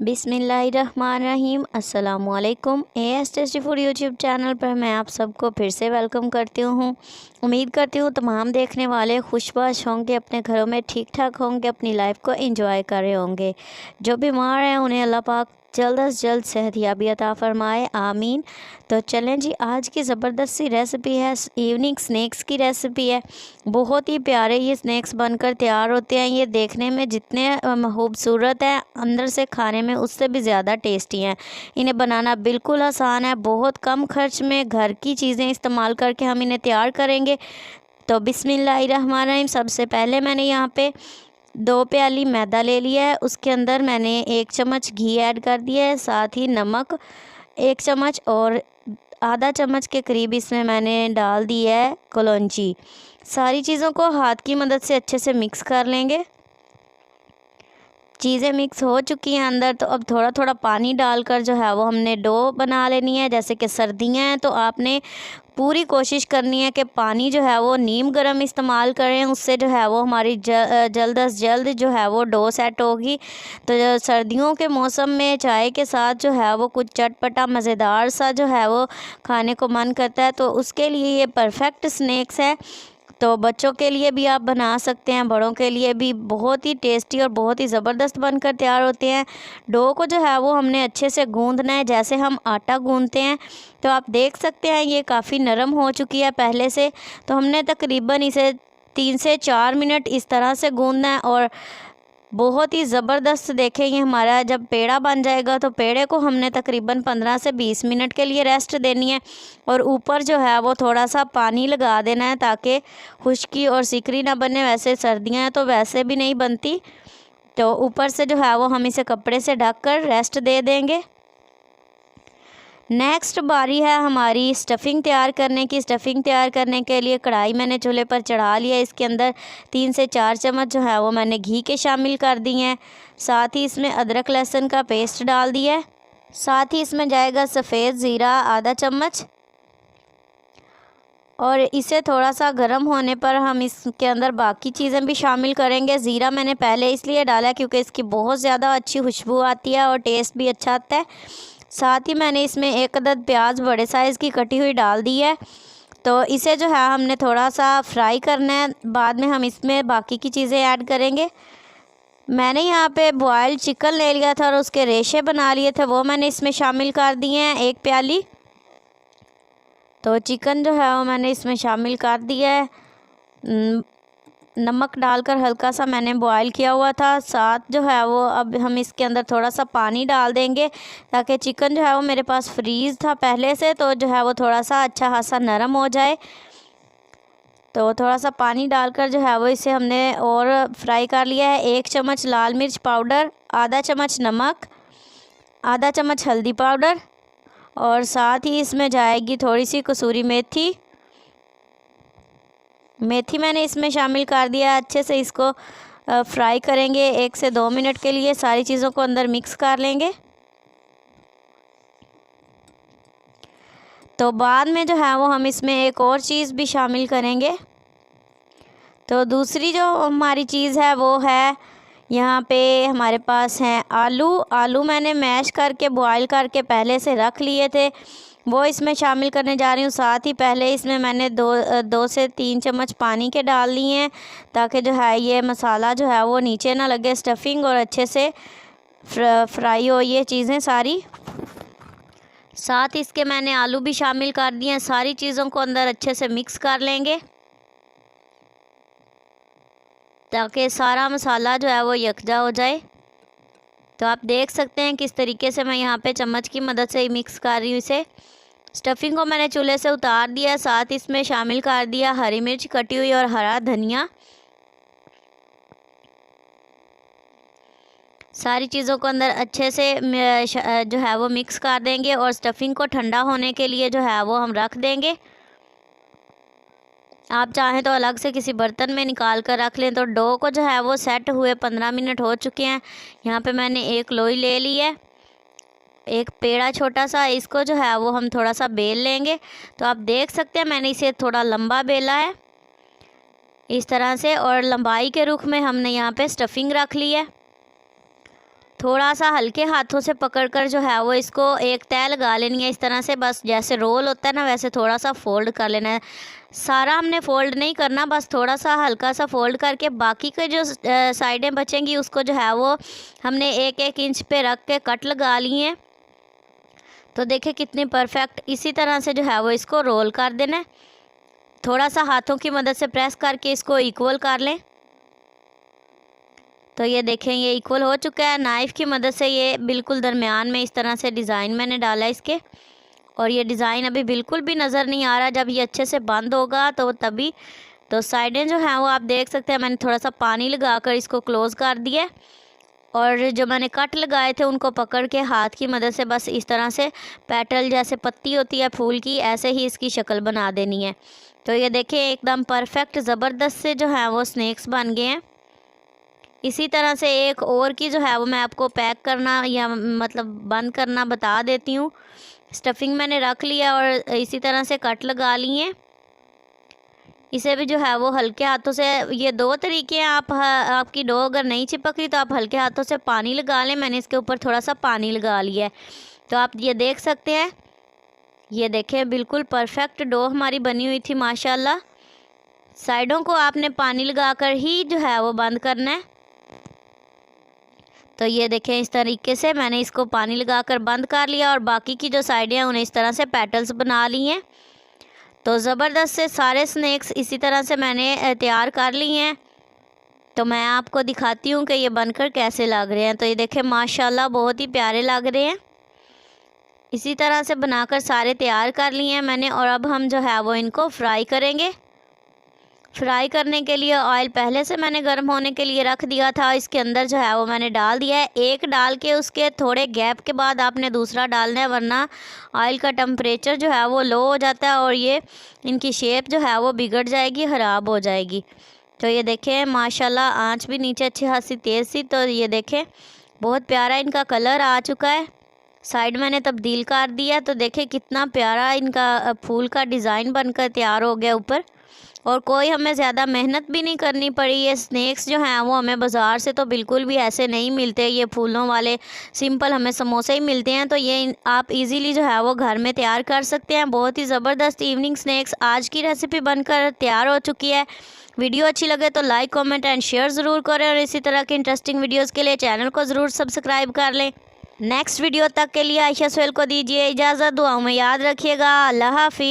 बिस्मिल्लाहिर्रहमानिर्रहीम। अस्सलामुअलैकुम। As tasty food YouTube channel पर मैं आप सबको फिर से वेलकम करती हूँ। उम्मीद करती हूँ तमाम देखने वाले खुशबाश होंगे, अपने घरों में ठीक ठाक होंगे, अपनी लाइफ को एंजॉय कर रहे होंगे। जो बीमार हैं उन्हें अल्लाह पाक जल्द अज जल्द सेहतयाबी अता फ़रमाए, आमीन। तो चलें जी, आज की ज़बरदस्त सी रेसिपी है, इवनिंग स्नैक्स की रेसिपी है। बहुत ही प्यारे ये स्नैक्स बनकर तैयार होते हैं। ये देखने में जितने खूबसूरत हैं, अंदर से खाने में उससे भी ज़्यादा टेस्टी हैं। इन्हें बनाना बिल्कुल आसान है। बहुत कम खर्च में घर की चीज़ें इस्तेमाल करके हम इन्हें तैयार करेंगे। तो बिस्मिल्लाहिर्रहमानिर्रहीम। सबसे पहले मैंने यहाँ पे 2 प्याली मैदा ले लिया है। उसके अंदर मैंने 1 चम्मच घी ऐड कर दिया है, साथ ही नमक 1 चम्मच और आधा चम्मच के करीब इसमें मैंने डाल दिया है कलौंजी। सारी चीज़ों को हाथ की मदद से अच्छे से मिक्स कर लेंगे। चीज़ें मिक्स हो चुकी हैं अंदर, तो अब थोड़ा थोड़ा पानी डालकर जो है वो हमने डो बना लेनी है। जैसे कि सर्दियाँ हैं तो आपने पूरी कोशिश करनी है कि पानी जो है वो नीम गर्म इस्तेमाल करें, उससे जो है वो हमारी जल्द अज जल्द जो है वो डो सेट होगी। तो सर्दियों के मौसम में चाय के साथ जो है वो कुछ चटपटा मज़ेदार सा जो है वो खाने को मन करता है, तो उसके लिए ये परफेक्ट स्नैक्स है। तो बच्चों के लिए भी आप बना सकते हैं, बड़ों के लिए भी बहुत ही टेस्टी और बहुत ही ज़बरदस्त बनकर तैयार होते हैं। डो को जो है वो हमने अच्छे से गूंदना है, जैसे हम आटा गूंदते हैं। तो आप देख सकते हैं ये काफ़ी नरम हो चुकी है पहले से। तो हमने तकरीबन इसे 3 से 4 मिनट इस तरह से गूंदना है और बहुत ही ज़बरदस्त देखें ये हमारा जब पेड़ा बन जाएगा, तो पेड़े को हमने तकरीबन 15 से 20 मिनट के लिए रेस्ट देनी है। और ऊपर जो है वो थोड़ा सा पानी लगा देना है ताकि खुश्की और सिकरी ना बने। वैसे सर्दियां हैं तो वैसे भी नहीं बनती। तो ऊपर से जो है वो हम इसे कपड़े से ढक कर रेस्ट दे देंगे। नेक्स्ट बारी है हमारी स्टफ़िंग तैयार करने की। स्टफ़िंग तैयार करने के लिए कढ़ाई मैंने चूल्हे पर चढ़ा लिया। इसके अंदर 3 से 4 चम्मच जो है वो मैंने घी के शामिल कर दिए हैं। साथ ही इसमें अदरक लहसुन का पेस्ट डाल दिया है। साथ ही इसमें जाएगा सफ़ेद ज़ीरा आधा चम्मच। और इसे थोड़ा सा गर्म होने पर हम इसके अंदर बाकी चीज़ें भी शामिल करेंगे। ज़ीरा मैंने पहले इसलिए डाला क्योंकि इसकी बहुत ज़्यादा अच्छी खुशबू आती है और टेस्ट भी अच्छा आता है। साथ ही मैंने इसमें 1 अदद प्याज बड़े साइज़ की कटी हुई डाल दी है। तो इसे जो है हमने थोड़ा सा फ्राई करना है, बाद में हम इसमें बाकी की चीज़ें ऐड करेंगे। मैंने यहाँ पे बॉयल चिकन ले लिया था और उसके रेशे बना लिए थे, वो मैंने इसमें शामिल कर दिए हैं 1 प्याली। तो चिकन जो है वो मैंने इसमें शामिल कर दिया है। नमक डालकर हल्का सा मैंने बॉईल किया हुआ था। साथ जो है वो अब हम इसके अंदर थोड़ा सा पानी डाल देंगे ताकि चिकन जो है वो मेरे पास फ्रीज़ था पहले से, तो जो है वो थोड़ा सा अच्छा खासा नरम हो जाए। तो थोड़ा सा पानी डालकर जो है वो इसे हमने और फ्राई कर लिया है। 1 चम्मच लाल मिर्च पाउडर, आधा चम्मच नमक, आधा चम्मच हल्दी पाउडर और साथ ही इसमें जाएगी थोड़ी सी कसूरी मेथी। मेथी मैंने इसमें शामिल कर दिया। अच्छे से इसको फ्राई करेंगे 1 से 2 मिनट के लिए। सारी चीज़ों को अंदर मिक्स कर लेंगे। तो बाद में जो है वो हम इसमें एक और चीज़ भी शामिल करेंगे। तो दूसरी जो हमारी चीज़ है वो है, यहाँ पे हमारे पास हैं आलू। आलू मैंने मैश करके बॉईल करके पहले से रख लिए थे, वो इसमें शामिल करने जा रही हूँ। साथ ही पहले इसमें मैंने 2 से 3 चम्मच पानी के डाल लिए हैं ताकि जो है ये मसाला जो है वो नीचे ना लगे, स्टफ़िंग और अच्छे से फ्राई हो ये चीज़ें सारी। साथ इसके मैंने आलू भी शामिल कर दिए हैं। सारी चीज़ों को अंदर अच्छे से मिक्स कर लेंगे ताकि सारा मसाला जो है वो यकजा हो जाए। तो आप देख सकते हैं किस तरीके से मैं यहाँ पे चम्मच की मदद से ही मिक्स कर रही हूँ इसे। स्टफ़िंग को मैंने चूल्हे से उतार दिया। साथ इसमें शामिल कर दिया हरी मिर्च कटी हुई और हरा धनिया। सारी चीज़ों को अंदर अच्छे से जो है वो मिक्स कर देंगे और स्टफ़िंग को ठंडा होने के लिए जो है वो हम रख देंगे। आप चाहें तो अलग से किसी बर्तन में निकाल कर रख लें। तो डो को जो है वो सेट हुए 15 मिनट हो चुके हैं। यहाँ पे मैंने एक लोई ले ली है, एक पेड़ा छोटा सा, इसको जो है वो हम थोड़ा सा बेल लेंगे। तो आप देख सकते हैं मैंने इसे थोड़ा लंबा बेला है इस तरह से, और लंबाई के रुख में हमने यहाँ पे स्टफ़िंग रख ली है। थोड़ा सा हल्के हाथों से पकड़कर जो है वो इसको एक तह लगा लेनी है इस तरह से। बस जैसे रोल होता है ना वैसे थोड़ा सा फ़ोल्ड कर लेना है। सारा हमने फ़ोल्ड नहीं करना, बस थोड़ा सा हल्का सा फ़ोल्ड करके बाकी के जो साइडें बचेंगी उसको जो है वो हमने 1-1 इंच पे रख के कट लगा लिए हैं। तो देखिए कितनी परफेक्ट। इसी तरह से जो है वो इसको रोल कर देना है। थोड़ा सा हाथों की मदद से प्रेस करके इसको इक्वल कर लें। तो ये देखें ये इक्वल हो चुका है। नाइफ़ की मदद से ये बिल्कुल दरमियान में इस तरह से डिज़ाइन मैंने डाला है इसके। और ये डिज़ाइन अभी बिल्कुल भी नज़र नहीं आ रहा, जब ये अच्छे से बंद होगा तो तभी। तो साइडें जो हैं वो आप देख सकते हैं, मैंने थोड़ा सा पानी लगाकर इसको क्लोज़ कर दिया। और जो मैंने कट लगाए थे उनको पकड़ के हाथ की मदद से बस इस तरह से पेटल जैसे पत्ती होती है फूल की, ऐसे ही इसकी शक्ल बना देनी है। तो ये देखें एकदम परफेक्ट ज़बरदस्त से जो है वो स्नैक्स बन गए हैं। इसी तरह से एक और की जो है वो मैं आपको पैक करना या मतलब बंद करना बता देती हूँ। स्टफिंग मैंने रख लिया और इसी तरह से कट लगा लिए। इसे भी जो है वो हल्के हाथों से, ये 2 तरीके हैं। आपकी डो अगर नहीं चिपक रही तो आप हल्के हाथों से पानी लगा लें। मैंने इसके ऊपर थोड़ा सा पानी लगा लिया है। तो आप ये देख सकते हैं, ये देखें बिल्कुल परफेक्ट डो हमारी बनी हुई थी माशाल्लाह। साइडों को आपने पानी लगाकर ही जो है वो बंद करना है। तो ये देखें इस तरीके से मैंने इसको पानी लगाकर बंद कर लिया और बाकी की जो साइडें हैं उन्हें इस तरह से पेटल्स बना ली हैं। तो ज़बरदस्त से सारे स्नैक्स इसी तरह से मैंने तैयार कर लिए हैं। तो मैं आपको दिखाती हूँ कि ये बनकर कैसे लग रहे हैं। तो ये देखें माशाल्लाह बहुत ही प्यारे लग रहे हैं। इसी तरह से बनाकर सारे तैयार कर लिए हैं मैंने। और अब हम जो है वो इनको फ्राई करेंगे। फ्राई करने के लिए ऑयल पहले से मैंने गर्म होने के लिए रख दिया था। इसके अंदर जो है वो मैंने डाल दिया है। एक डाल के उसके थोड़े गैप के बाद आपने दूसरा डालना है, वरना ऑयल का टेम्परेचर जो है वो लो हो जाता है और ये इनकी शेप जो है वो बिगड़ जाएगी, ख़राब हो जाएगी। तो ये देखें माशाल्लाह आंच भी नीचे अच्छी खासी तेज़ सी। तो ये देखें बहुत प्यारा इनका कलर आ चुका है। साइड मैंने तब्दील कर दिया। तो देखें कितना प्यारा इनका फूल का डिज़ाइन बनकर तैयार हो गया ऊपर। और कोई हमें ज़्यादा मेहनत भी नहीं करनी पड़ी। ये स्नैक्स जो हैं वो हमें बाज़ार से तो बिल्कुल भी ऐसे नहीं मिलते, ये फूलों वाले सिंपल हमें समोसे ही मिलते हैं। तो ये आप इजीली जो है वो घर में तैयार कर सकते हैं। बहुत ही ज़बरदस्त इवनिंग स्नैक्स आज की रेसिपी बनकर तैयार हो चुकी है। वीडियो अच्छी लगे तो लाइक कमेंट एंड शेयर ज़रूर करें और इसी तरह के इंटरेस्टिंग वीडियोज़ के लिए चैनल को ज़रूर सब्सक्राइब कर लें। नेक्स्ट वीडियो तक के लिए आयशा सोहेल को दीजिए इजाज़त। दुआओं में याद रखिएगा। अल्लाह हाफिज़।